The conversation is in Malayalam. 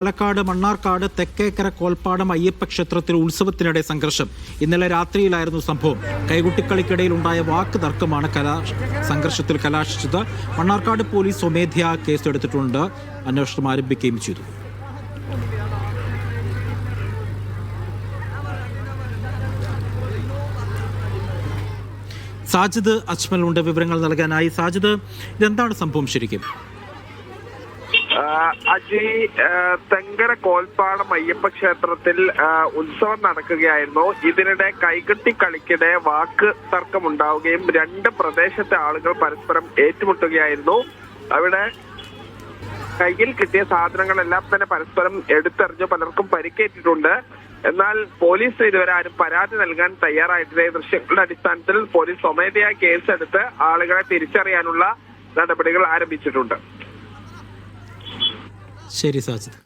പാലക്കാട് മണ്ണാർക്കാട് തെക്കേക്കര കോൽപ്പാടം അയ്യപ്പ ക്ഷേത്രത്തിൽ ഉത്സവത്തിനിടെ സംഘർഷം. ഇന്നലെ രാത്രിയിലായിരുന്നു സംഭവം. കൈകുട്ടിക്കളിക്കിടയിലുണ്ടായ വാക്ക് തർക്കമാണ് സംഘർഷത്തിൽ കലാശിച്ചത്. മണ്ണാർക്കാട് പോലീസ് സ്വമേധ്യാ കേസെടുത്തിട്ടുണ്ട്. അന്വേഷണം ആരംഭിക്കുകയും ചെയ്തു. സാജിദ് അജ്മൽ ഉണ്ട് വിവരങ്ങൾ നൽകാനായി. സാജിദ്, ഇതെന്താണ് സംഭവം ശരിക്കും? അജയ്, തെങ്കര കോൽപ്പാടം അയ്യപ്പ ക്ഷേത്രത്തിൽ ഉത്സവം നടക്കുകയായിരുന്നു. ഇതിനിടെ കൈകെട്ടി കളിക്കിടെ വാക്ക് തർക്കമുണ്ടാവുകയും രണ്ട് പ്രദേശത്തെ ആളുകൾ പരസ്പരം ഏറ്റുമുട്ടുകയായിരുന്നു. അവിടെ കയ്യിൽ കിട്ടിയ സാധനങ്ങളെല്ലാം തന്നെ പരസ്പരം എടുത്തെറിഞ്ഞു. പലർക്കും പരിക്കേറ്റിട്ടുണ്ട്. എന്നാൽ പോലീസ് ഇതുവരെ ആരും പരാതി നൽകാൻ തയ്യാറായിട്ടില്ല. ദൃശ്യങ്ങളുടെ അടിസ്ഥാനത്തിൽ പോലീസ് സ്വമേധയാ കേസെടുത്ത് ആളുകളെ തിരിച്ചറിയാനുള്ള നടപടികൾ ആരംഭിച്ചിട്ടുണ്ട്. ശരി സാജിദ്.